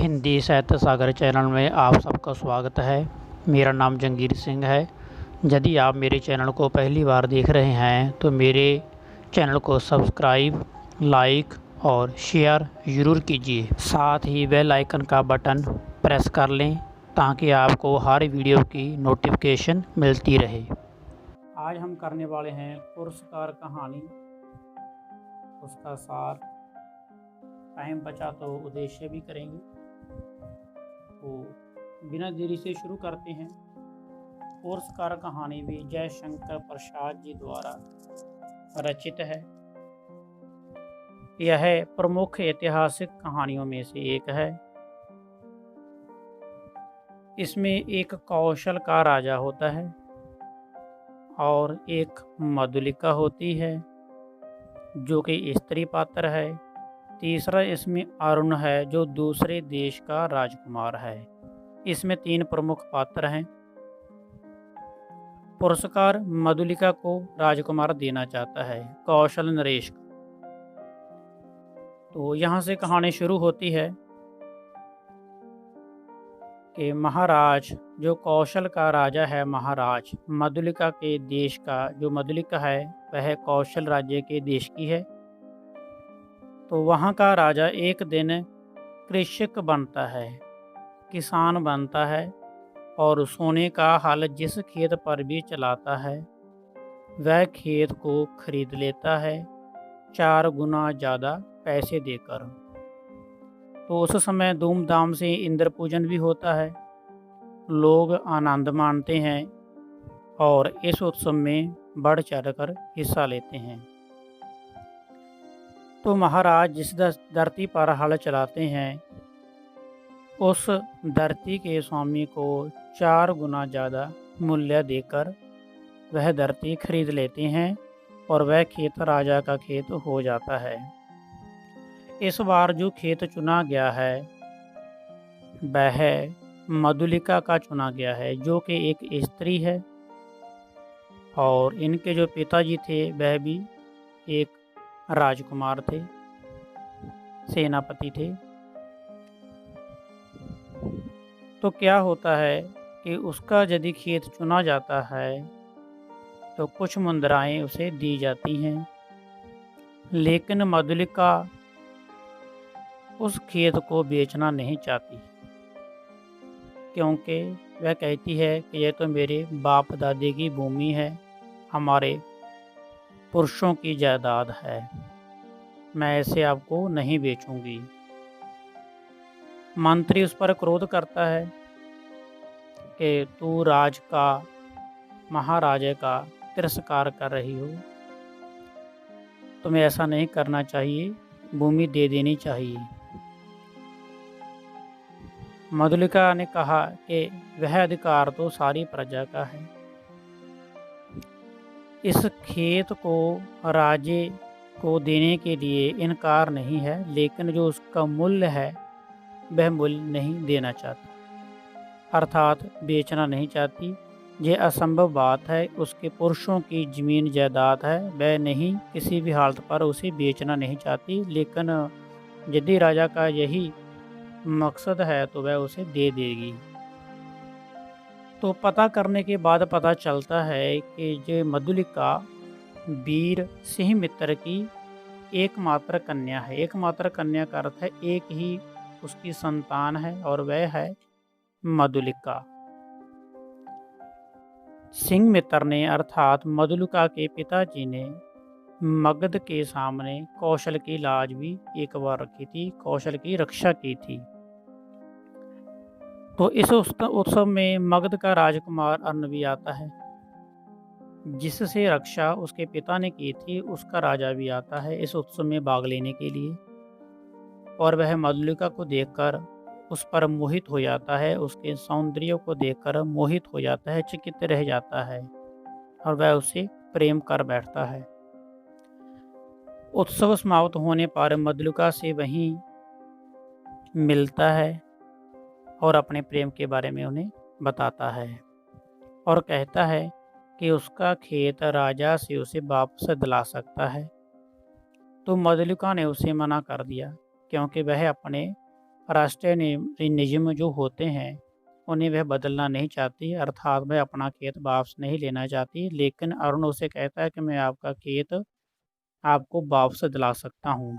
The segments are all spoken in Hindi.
हिंदी साहित्य सागर चैनल में आप सबका स्वागत है। मेरा नाम जंगीर सिंह है। यदि आप मेरे चैनल को पहली बार देख रहे हैं तो मेरे चैनल को सब्सक्राइब, लाइक और शेयर ज़रूर कीजिए। साथ ही बेल आइकन का बटन प्रेस कर लें ताकि आपको हर वीडियो की नोटिफिकेशन मिलती रहे। आज हम करने वाले हैं पुरस्कार कहानी, उसका सार। टाइम बचा तो उद्देश्य भी करेंगे। तो बिना देरी से शुरू करते हैं। पुरस्कार कहानी भी जयशंकर प्रसाद जी द्वारा रचित है। यह प्रमुख ऐतिहासिक कहानियों में से एक है। इसमें एक कौशल का राजा होता है और एक मधुलिका होती है जो कि स्त्री पात्र है। तीसरा इसमें अरुण है जो दूसरे देश का राजकुमार है। इसमें 3 प्रमुख पात्र हैं। पुरस्कार मधुलिका को राजकुमार देना चाहता है, कौशल नरेश को। तो यहाँ से कहानी शुरू होती है कि महाराज, जो कौशल का राजा है, महाराज मधुलिका के देश का, जो मधुलिका है वह कौशल राज्य के देश की है। तो वहाँ का राजा एक दिन कृषक बनता है, किसान बनता है और सोने का हल जिस खेत पर भी चलाता है वह खेत को खरीद लेता है 4 गुना ज़्यादा पैसे देकर। तो उस समय धूमधाम से इंद्र पूजन भी होता है, लोग आनंद मानते हैं और इस उत्सव में बढ़ चढ़कर हिस्सा लेते हैं। तो महाराज जिस धरती पर हल चलाते हैं उस धरती के स्वामी को 4 गुना ज़्यादा मूल्य देकर वह धरती खरीद लेते हैं और वह खेत राजा का खेत हो जाता है। इस बार जो खेत चुना गया है वह मधुलिका का चुना गया है, जो कि एक स्त्री है और इनके जो पिताजी थे वह भी एक राजकुमार थे, सेनापति थे। तो क्या होता है कि उसका यदि खेत चुना जाता है तो कुछ मुद्राएं उसे दी जाती हैं, लेकिन मधुलिका उस खेत को बेचना नहीं चाहती, क्योंकि वह कहती है कि यह तो मेरे बाप दादी की भूमि है, हमारे पुरुषों की जायदाद है, मैं ऐसे आपको नहीं बेचूंगी। मंत्री उस पर क्रोध करता है कि तू राज का, महाराजे का तिरस्कार कर रही हो, तुम्हें ऐसा नहीं करना चाहिए, भूमि दे देनी चाहिए। मधुलिका ने कहा कि वह अधिकार तो सारी प्रजा का है, इस खेत को राजे को देने के लिए इनकार नहीं है, लेकिन जो उसका मूल्य है वह मूल्य नहीं देना चाहती, अर्थात बेचना नहीं चाहती। यह असंभव बात है, उसके पुरुषों की ज़मीन जायदाद है, वह नहीं किसी भी हालत पर उसे बेचना नहीं चाहती, लेकिन यदि राजा का यही मकसद है तो वह उसे दे देगी। तो पता करने के बाद पता चलता है कि जो मधुलिका वीर सिंह मित्र की एकमात्र कन्या है। एकमात्र कन्या का अर्थ है एक ही उसकी संतान है और वह है मधुलिका। सिंह मित्र ने अर्थात मधुलिका के पिताजी ने मगध के सामने कौशल की लाज भी एक बार रखी थी, कौशल की रक्षा की थी। तो इस उत्सव में मगध का राजकुमार अर्ण भी आता है, जिससे रक्षा उसके पिता ने की थी, उसका राजा भी आता है इस उत्सव में भाग लेने के लिए। और वह मधुलिका को देखकर उस पर मोहित हो जाता है, उसके सौंदर्य को देखकर मोहित हो जाता है, चकित रह जाता है और वह उसे प्रेम कर बैठता है। उत्सव समाप्त होने पर मधुलिका से वहीं मिलता है और अपने प्रेम के बारे में उन्हें बताता है और कहता है कि उसका खेत राजा से उसे वापस दिला सकता है। तो मधुलिका ने उसे मना कर दिया, क्योंकि वह अपने राष्ट्रीय नियम जो होते हैं उन्हें वह बदलना नहीं चाहती, अर्थात वह अपना खेत वापस नहीं लेना चाहती। लेकिन अरुण उसे कहता है कि मैं आपका खेत आपको वापस दिला सकता हूँ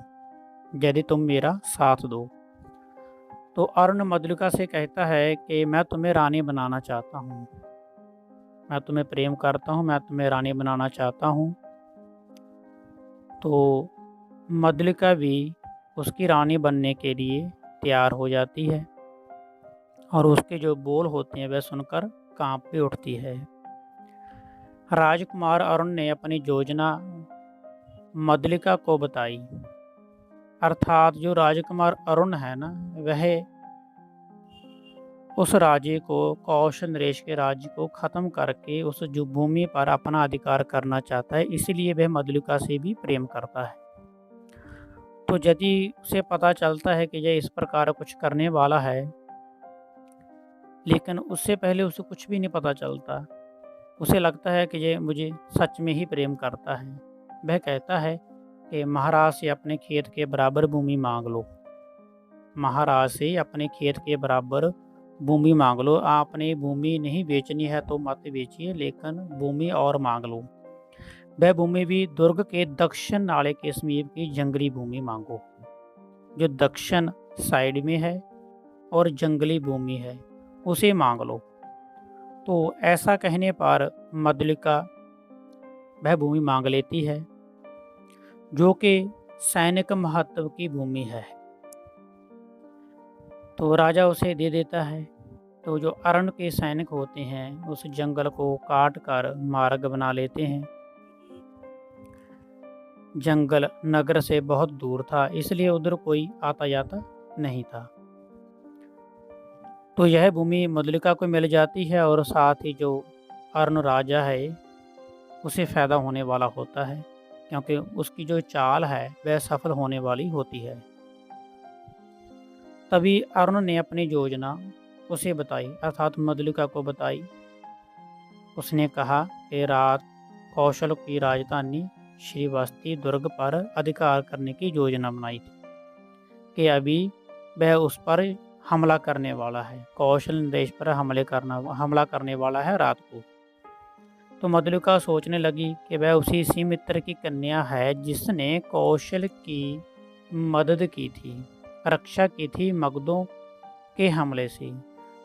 यदि तुम मेरा साथ दो। तो अरुण मधुलिका से कहता है कि मैं तुम्हें रानी बनाना चाहता हूँ, मैं तुम्हें प्रेम करता हूँ, मैं तुम्हें रानी बनाना चाहता हूँ। तो मधुलिका भी उसकी रानी बनने के लिए तैयार हो जाती है और उसके जो बोल होते हैं वह सुनकर कांप भी उठती है। राजकुमार अरुण ने अपनी योजना मधुलिका को बताई, अर्थात जो राजकुमार अरुण है ना, वह उस राज्य को, कौशल नरेश के राज्य को ख़त्म करके उस जो भूमि पर अपना अधिकार करना चाहता है, इसलिए वह मधुलिका से भी प्रेम करता है। तो यदि उसे पता चलता है कि यह इस प्रकार कुछ करने वाला है, लेकिन उससे पहले उसे कुछ भी नहीं पता चलता, उसे लगता है कि ये मुझे सच में ही प्रेम करता है। वह कहता है कि महाराज से अपने खेत के बराबर भूमि मांग लो, महाराज से अपने खेत के बराबर भूमि मांग लो। आपने भूमि नहीं बेचनी है तो मत बेचिए, लेकिन भूमि और मांग लो। वह भूमि भी दुर्ग के दक्षिण नाले के समीप की जंगली भूमि मांगो, जो दक्षिण साइड में है और जंगली भूमि है, उसे मांग लो। तो ऐसा कहने पर मधुलिका वह भूमि मांग लेती है, जो कि सैनिक महत्व की भूमि है। तो राजा उसे दे देता है। तो जो अरण्य के सैनिक होते हैं उस जंगल को काट कर मार्ग बना लेते हैं। जंगल नगर से बहुत दूर था, इसलिए उधर कोई आता जाता नहीं था। तो यह भूमि मधुलिका को मिल जाती है और साथ ही जो अरुण राजा है उसे फ़ायदा होने वाला होता है, क्योंकि उसकी जो चाल है वह सफल होने वाली होती है। तभी अरुण ने अपनी योजना उसे बताई, अर्थात मधुलिका को बताई। उसने कहा कि रात कौशल की राजधानी श्रीवस्ती दुर्ग पर अधिकार करने की योजना बनाई थी कि अभी वह उस पर हमला करने वाला है, कौशल देश पर हमला करने वाला है रात को। तो मधुलिका सोचने लगी कि वह उसी सिमित्र की कन्या है जिसने कौशल की मदद की थी, रक्षा की थी मगधों के हमले से,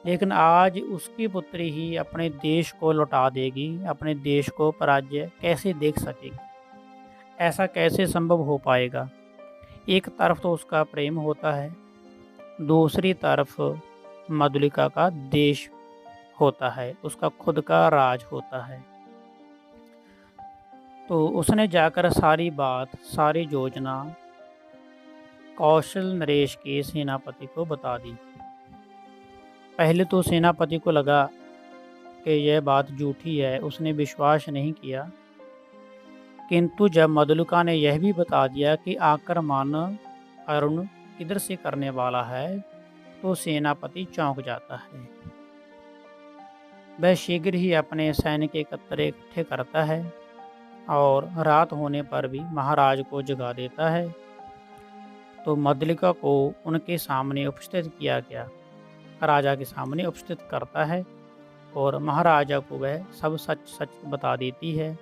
लेकिन आज उसकी पुत्री ही अपने देश को लौटा देगी, अपने देश को पराजय कैसे देख सकेगी? ऐसा कैसे संभव हो पाएगा? एक तरफ तो उसका प्रेम होता है, दूसरी तरफ मधुलिका का देश होता है, उसका खुद का राज होता है। तो उसने जाकर सारी बात, सारी योजना कौशल नरेश के सेनापति को बता दी। पहले तो सेनापति को लगा कि यह बात झूठी है, उसने विश्वास नहीं किया। किंतु जब मधुलिका ने यह भी बता दिया कि आक्रमण अरुण किधर से करने वाला है, तो सेनापति चौंक जाता है। वह शीघ्र ही अपने सैनिक इकट्ठे करता है और रात होने पर भी महाराज को जगा देता है। तो मधुलिका को उनके सामने उपस्थित किया गया, राजा के सामने उपस्थित करता है और महाराजा को वह सब सच सच बता देती है।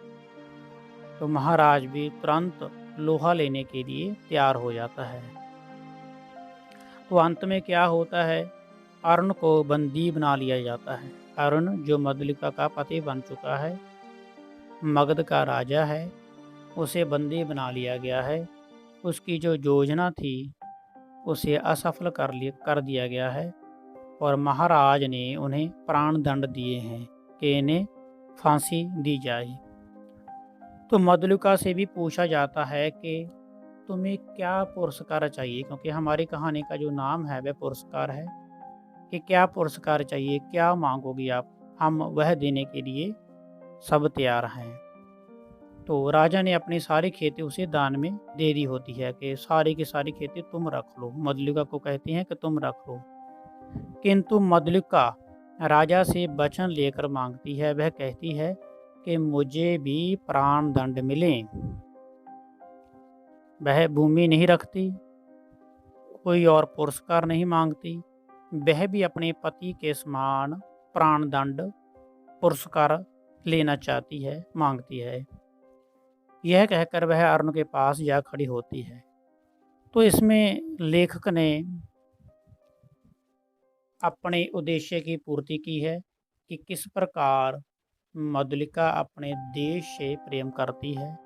तो महाराज भी तुरंत लोहा लेने के लिए तैयार हो जाता है। तो अंत में क्या होता है, अरुण को बंदी बना लिया जाता है। अरुण जो मधुलिका का पति बन चुका है, मगध का राजा है, उसे बंदी बना लिया गया है। उसकी जो योजना थी उसे असफल कर दिया गया है और महाराज ने उन्हें प्राण दंड दिए हैं कि इन्हें फांसी दी जाए। तो मधुलिका से भी पूछा जाता है कि तुम्हें क्या पुरस्कार चाहिए, क्योंकि हमारी कहानी का जो नाम है वह पुरस्कार है, कि क्या पुरस्कार चाहिए, क्या मांगोगी आप, हम वह देने के लिए सब तैयार हैं। तो राजा ने अपनी सारी खेती उसे दान में दे दी होती है कि सारी की सारी खेती तुम रख लो। मधुलिका को कहती हैं कि तुम रख लो, किंतु मधुलिका राजा से वचन लेकर मांगती है। वह कहती है कि मुझे भी प्राण दंड मिले। वह भूमि नहीं रखती, कोई और पुरस्कार नहीं मांगती, वह भी अपने पति के समान प्राण दंड पुरस्कार लेना चाहती है, मांगती है। यह कहकर वह अरुण के पास जा खड़ी होती है। तो इसमें लेखक ने अपने उद्देश्य की पूर्ति की है कि किस प्रकार मधुलिका अपने देश से प्रेम करती है।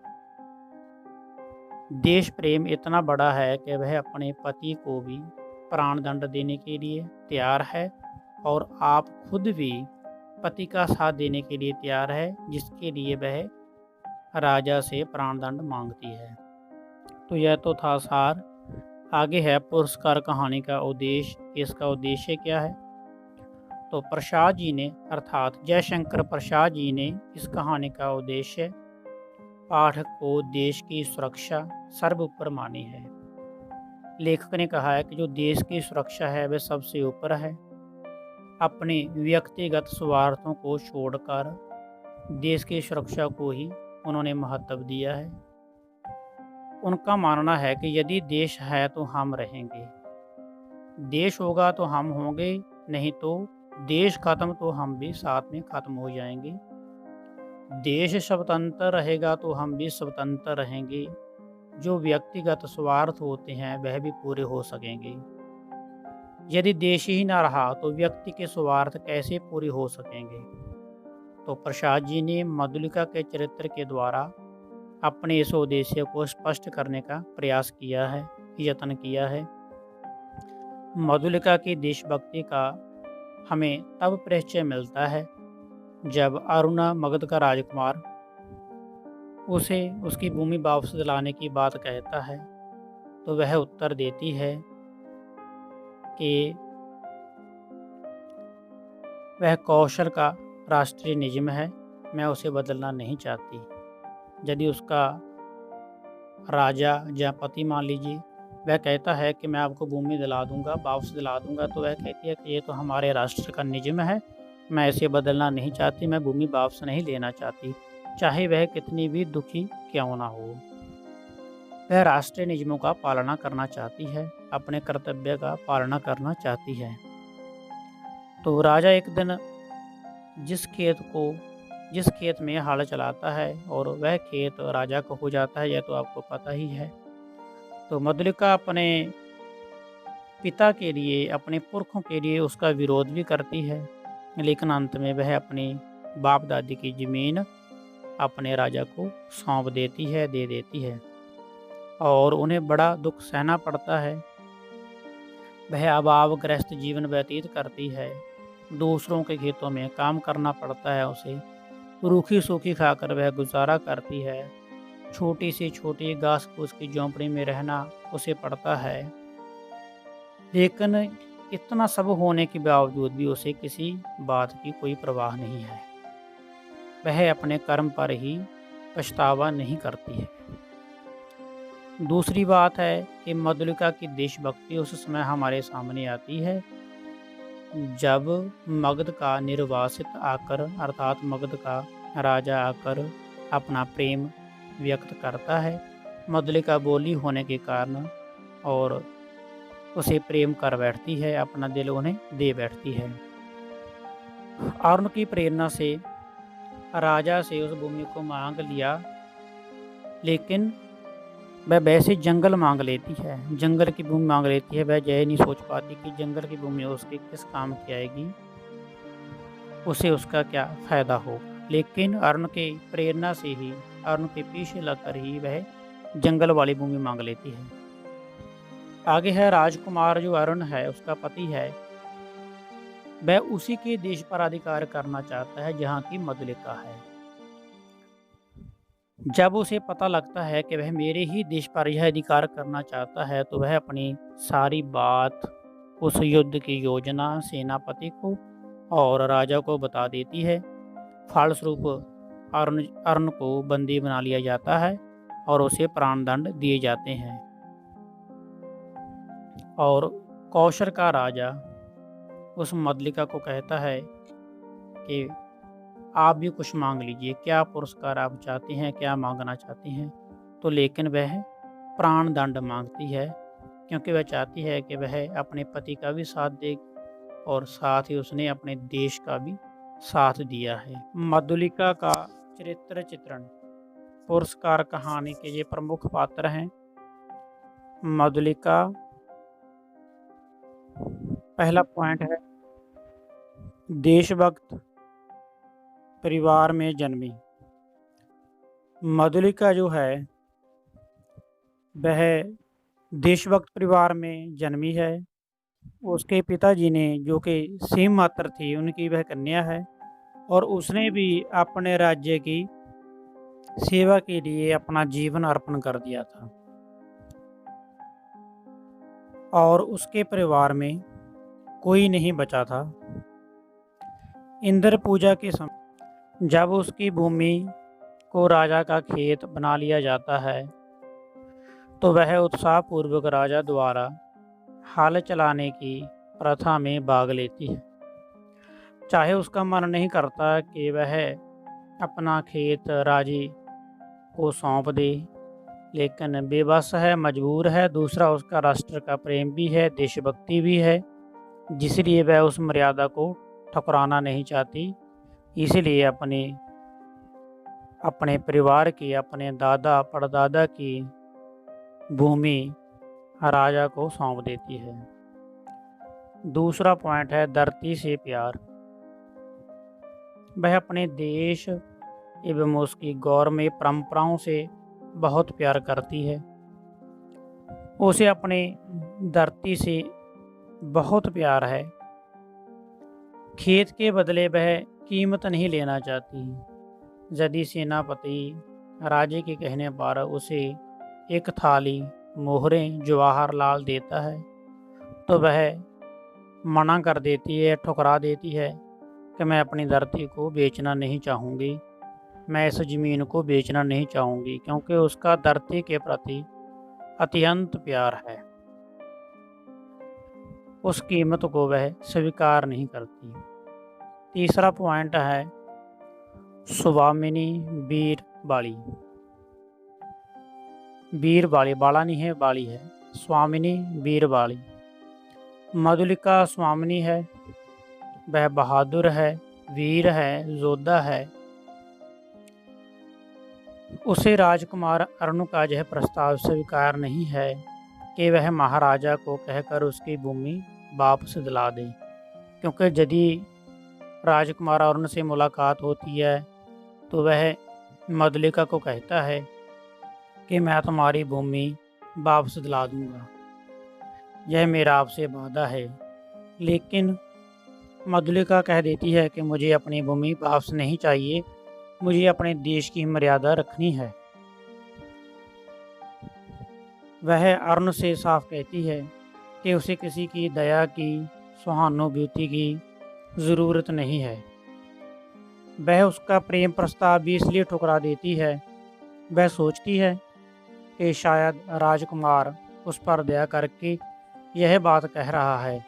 देश प्रेम इतना बड़ा है कि वह अपने पति को भी प्राण दंड देने के लिए तैयार है और आप खुद भी पति का साथ देने के लिए तैयार है, जिसके लिए वह राजा से प्राण दंड मांगती है। तो यह तो था सार। आगे है पुरस्कार कहानी का उद्देश्य। इसका उद्देश्य क्या है? तो प्रसाद जी ने अर्थात जयशंकर प्रसाद जी ने इस कहानी का उद्देश्य पाठक को देश की सुरक्षा सर्वोपरि मानी है। लेखक ने कहा है कि जो देश की सुरक्षा है वह सबसे ऊपर है। अपने व्यक्तिगत स्वार्थों को छोड़कर देश की सुरक्षा को ही उन्होंने महत्व दिया है। उनका मानना है कि यदि देश है तो हम रहेंगे, देश होगा तो हम होंगे, नहीं तो देश खत्म तो हम भी साथ में खत्म हो जाएंगे। देश स्वतंत्र रहेगा तो हम भी स्वतंत्र रहेंगे। जो व्यक्तिगत स्वार्थ होते हैं वह भी पूरे हो सकेंगे। यदि देश ही ना रहा तो व्यक्ति के स्वार्थ कैसे पूरे हो सकेंगे? तो प्रसाद जी ने मधुलिका के चरित्र के द्वारा अपने इस उद्देश्य को स्पष्ट करने का प्रयास किया है, यत्न किया है। मधुलिका की देशभक्ति का हमें तब परिचय मिलता है जब अरुणा मगध का राजकुमार उसे उसकी भूमि वापस दिलाने की बात कहता है, तो वह उत्तर देती है कि वह कौशल का राष्ट्रीय नियम है, मैं उसे बदलना नहीं चाहती। यदि उसका राजा या पति मान लीजिए वह कहता है कि मैं आपको भूमि दिला दूंगा, वापस दिला दूंगा, तो वह कहती है कि ये तो हमारे राष्ट्र का नियम है, मैं इसे बदलना नहीं चाहती, मैं भूमि वापस नहीं लेना चाहती, चाहे वह कितनी भी दुखी क्यों ना हो। वह राष्ट्रीय नियमों का पालना करना चाहती है, अपने कर्तव्य का पालना करना चाहती है। तो राजा एक दिन जिस खेत में हल चलाता है और वह खेत राजा को हो जाता है, यह तो आपको पता ही है। तो मधुलिका अपने पिता के लिए, अपने पुरखों के लिए उसका विरोध भी करती है, लेकिन अंत में वह अपनी बाप दादी की ज़मीन अपने राजा को सौंप देती है, दे देती है, और उन्हें बड़ा दुख सहना पड़ता है। वह अभावग्रस्त जीवन व्यतीत करती है, दूसरों के खेतों में काम करना पड़ता है उसे, रूखी सूखी खाकर वह गुजारा करती है, छोटी से छोटी घास फूस की झोंपड़ी में रहना उसे पड़ता है। लेकिन इतना सब होने के बावजूद भी उसे किसी बात की कोई परवाह नहीं है। वह अपने कर्म पर ही पछतावा नहीं करती है। दूसरी बात है कि मधुलिका की देशभक्ति उस समय हमारे सामने आती है जब मगध का निर्वासित आकर, अर्थात मगध का राजा आकर अपना प्रेम व्यक्त करता है मधुलिका बोली होने के कारण, और उसे प्रेम कर बैठती है, अपना दिल उन्हें दे बैठती है। अरुण की प्रेरणा से राजा से उस भूमि को मांग लिया, लेकिन वह वैसे जंगल मांग लेती है, जंगल की भूमि मांग लेती है। वह यह नहीं सोच पाती कि जंगल की भूमि उसके किस काम की आएगी, उसे उसका क्या फायदा हो। लेकिन अरुण के प्रेरणा से ही, अरुण के पीछे लगकर ही वह जंगल वाली भूमि मांग लेती है। आगे है राजकुमार, जो अरुण है उसका पति है, वह उसी के देश पर अधिकार करना चाहता है जहाँ की मधुलिका है। जब उसे पता लगता है कि वह मेरे ही देश पर यह अधिकार करना चाहता है, तो वह अपनी सारी बात उस युद्ध की योजना सेनापति को और राजा को बता देती है। फलस्वरूप अरुण को बंदी बना लिया जाता है और उसे प्राण दंड दिए जाते हैं। और कौशल का राजा उस मधुलिका को कहता है कि आप भी कुछ मांग लीजिए, क्या पुरस्कार आप चाहती हैं, क्या मांगना चाहती हैं। तो लेकिन वह प्राण दंड मांगती है, क्योंकि वह चाहती है कि वह अपने पति का भी साथ देगी और साथ ही उसने अपने देश का भी साथ दिया है। मधुलिका का चरित्र चित्रण। पुरस्कार कहानी के ये प्रमुख पात्र हैं। मधुलिका, पहला पॉइंट है देशभक्त परिवार में जन्मी। मधुलिका जो है वह देशभक्त परिवार में जन्मी है। उसके पिताजी ने, जो कि सीम मात्र थी, उनकी वह कन्या है और उसने भी अपने राज्य की सेवा के लिए अपना जीवन अर्पण कर दिया था। और उसके परिवार में कोई नहीं बचा था। इंद्र पूजा के समय जब उसकी भूमि को राजा का खेत बना लिया जाता है तो वह उत्साहपूर्वक राजा द्वारा हल चलाने की प्रथा में भाग लेती है। चाहे उसका मन नहीं करता कि वह अपना खेत राजी को सौंप दे, लेकिन बेबस है, मजबूर है। दूसरा, उसका राष्ट्र का प्रेम भी है, देशभक्ति भी है, जिसलिए वह उस मर्यादा को ठुकराना नहीं चाहती। इसलिए अपने परिवार की, अपने दादा परदादा की भूमि राजा को सौंप देती है। दूसरा पॉइंट है धरती से प्यार। वह अपने देश एवं उसकी गौरवमय परंपराओं से बहुत प्यार करती है। उसे अपने धरती से बहुत प्यार है। खेत के बदले वह कीमत नहीं लेना चाहती। यदि सेनापति राजे के कहने पर उसे एक थाली मोहरें जवाहरलाल देता है तो वह मना कर देती है, ठुकरा देती है कि मैं अपनी धरती को बेचना नहीं चाहूँगी, मैं इस ज़मीन को बेचना नहीं चाहूँगी, क्योंकि उसका धरती के प्रति अत्यंत प्यार है। उस कीमत को वह स्वीकार नहीं करती। तीसरा पॉइंट है स्वामिनी वीर बाली। वीर बाली, बाला नहीं है, बाली है। स्वामिनी वीर बाली। मधुलिका स्वामिनी है। वह बहादुर है, वीर है, योद्धा है। उसे राजकुमार अरुण का यह प्रस्ताव स्वीकार नहीं है कि वह महाराजा को कहकर उसकी भूमि वापस दिला दे, क्योंकि यदि राजकुमार अरुण से मुलाकात होती है तो वह मधुलिका को कहता है कि मैं तुम्हारी भूमि वापस दिला दूंगा, यह मेरा आपसे वादा है। लेकिन मधुलिका कह देती है कि मुझे अपनी भूमि वापस नहीं चाहिए, मुझे अपने देश की मर्यादा रखनी है। वह अरुण से साफ कहती है कि उसे किसी की दया की, सहानुभूति की ज़रूरत नहीं है। वह उसका प्रेम प्रस्ताव भी इसलिए ठुकरा देती है, वह सोचती है कि शायद राजकुमार उस पर दया करके यह बात कह रहा है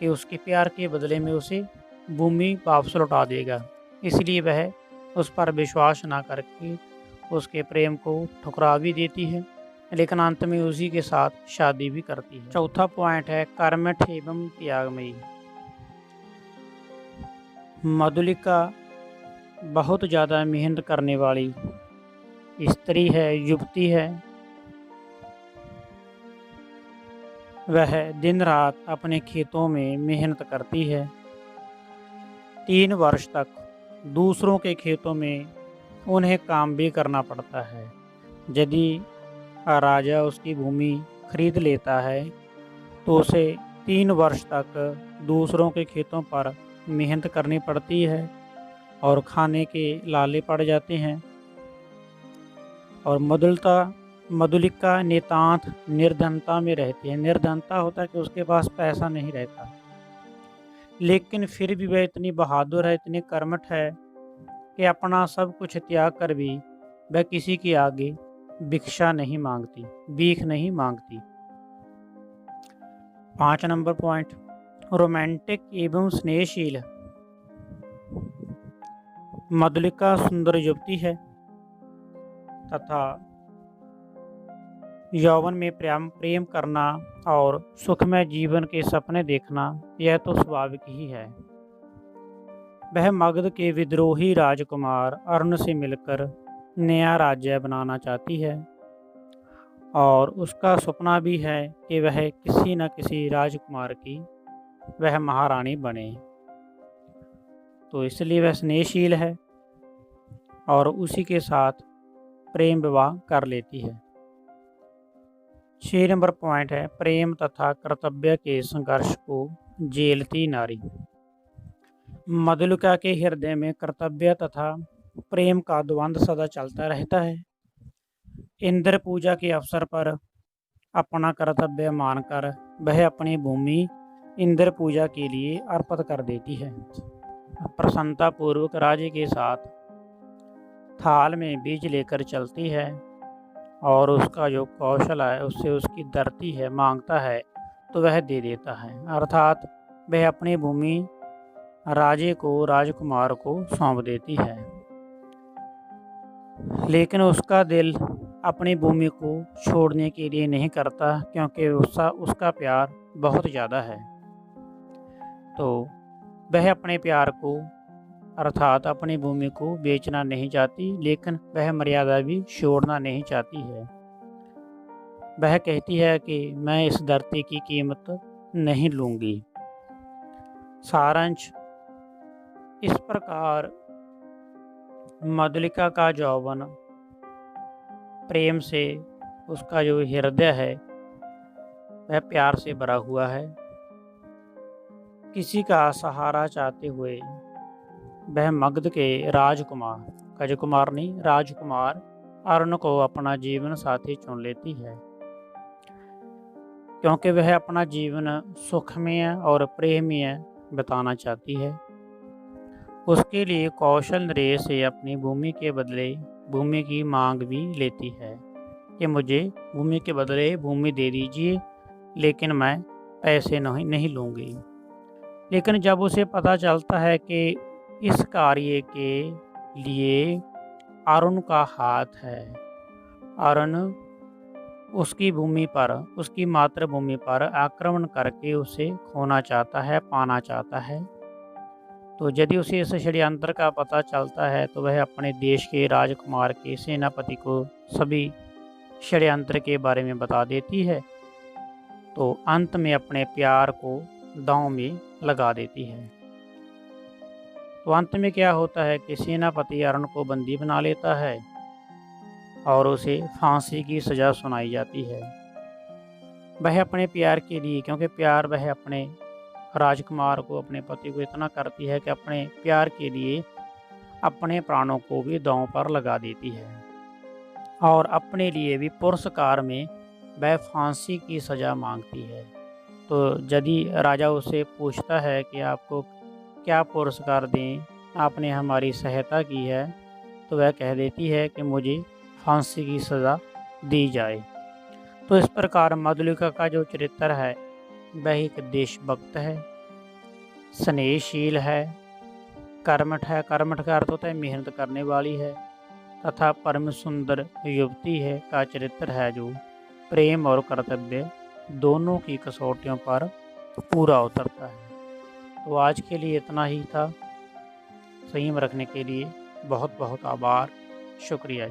कि उसके प्यार के बदले में उसे भूमि वापस लौटा देगा, इसलिए वह उस पर विश्वास ना करके उसके प्रेम को ठुकरा भी देती है, लेकिन अंत में उसी के साथ शादी भी करती है। चौथा पॉइंट है कर्मठ एवं त्यागमयी। मधुलिका बहुत ज़्यादा मेहनत करने वाली स्त्री है, युवती है। वह दिन रात अपने खेतों में मेहनत करती है। 3 वर्ष तक दूसरों के खेतों में उन्हें काम भी करना पड़ता है। यदि राजा उसकी भूमि खरीद लेता है तो उसे 3 वर्ष तक दूसरों के खेतों पर मेहनत करनी पड़ती है और खाने के लाले पड़ जाते हैं। और मधुलिका नितांत निर्धनता में रहती है। निर्धनता होता है कि उसके पास पैसा नहीं रहता, लेकिन फिर भी वह इतनी बहादुर है, इतनी कर्मठ है कि अपना सब कुछ त्याग कर भी वह किसी के आगे भिक्षा नहीं मांगती, भीख नहीं मांगती। 5 नंबर पॉइंट रोमांटिक एवं स्नेहशील। मधुलिका सुंदर युवती है तथा यौवन में प्रेम प्रेम करना और सुखमय जीवन के सपने देखना यह तो स्वाभाविक ही है। वह मगध के विद्रोही राजकुमार अरुण से मिलकर नया राज्य बनाना चाहती है और उसका सपना भी है कि वह किसी न किसी राजकुमार की वह महारानी बने। तो इसलिए वह स्नेहशील है और उसी के साथ प्रेम विवाह कर लेती है। 6 नंबर पॉइंट है प्रेम तथा कर्तव्य के संघर्ष को झेलती नारी। मधुलिका के हृदय में कर्तव्य तथा प्रेम का द्वंद्व सदा चलता रहता है। इंद्र पूजा के अवसर पर अपना कर्तव्य मानकर वह अपनी भूमि इंद्र पूजा के लिए अर्पित कर देती है। प्रसन्नता पूर्वक राजे के साथ थाल में बीज लेकर चलती है और उसका जो कौशल है उससे उसकी धरती है मांगता है तो वह दे देता है, अर्थात वह अपनी भूमि राजे को राजकुमार को सौंप देती है। लेकिन उसका दिल अपनी भूमि को छोड़ने के लिए नहीं करता क्योंकि उसका प्यार बहुत ज़्यादा है। तो वह अपने प्यार को अर्थात अपनी भूमि को बेचना नहीं चाहती, लेकिन वह मर्यादा भी छोड़ना नहीं चाहती है। वह कहती है कि मैं इस धरती की कीमत नहीं लूँगी। सारांश इस प्रकार मधुलिका का यौवन प्रेम से उसका जो हृदय है वह प्यार से भरा हुआ है। किसी का सहारा चाहते हुए वह मगध के राजकुमार अरुण को अपना जीवन साथी चुन लेती है, क्योंकि वह अपना जीवन सुखमय और प्रेममय बिताना चाहती है। उसके लिए कौशल नरेश से अपनी भूमि के बदले भूमि की मांग भी लेती है कि मुझे भूमि के बदले भूमि दे दीजिए, लेकिन मैं पैसे नहीं लूँगी। लेकिन जब उसे पता चलता है कि इस कार्य के लिए अरुण का हाथ है, अरुण उसकी भूमि पर, उसकी मातृभूमि पर आक्रमण करके उसे खोना चाहता है, पाना चाहता है, तो यदि उसे इस षड्यंत्र का पता चलता है तो वह अपने देश के राजकुमार के सेनापति को सभी षड्यंत्र के बारे में बता देती है। तो अंत में अपने प्यार को दांव में लगा देती है। तो अंत में क्या होता है कि सेनापति अरुण को बंदी बना लेता है और उसे फांसी की सज़ा सुनाई जाती है। वह अपने प्यार के लिए, क्योंकि प्यार वह अपने राजकुमार को, अपने पति को इतना करती है कि अपने प्यार के लिए अपने प्राणों को भी दांव पर लगा देती है और अपने लिए भी पुरस्कार में वह फांसी की सज़ा मांगती है। तो यदि राजा उसे पूछता है कि आपको क्या पुरस्कार दें, आपने हमारी सहायता की है, तो वह कह देती है कि मुझे फांसी की सज़ा दी जाए। तो इस प्रकार मधुलिका का जो चरित्र है वह एक देशभक्त है, स्नेहशील है, कर्मठ है। कर्मठ का अर्थ होता है मेहनत करने वाली है, तथा परम सुंदर युवती है का चरित्र है जो प्रेम और कर्तव्य दोनों की कसौटियों पर पूरा उतरता है। तो आज के लिए इतना ही था। संयम रखने के लिए बहुत बहुत आभार, शुक्रिया।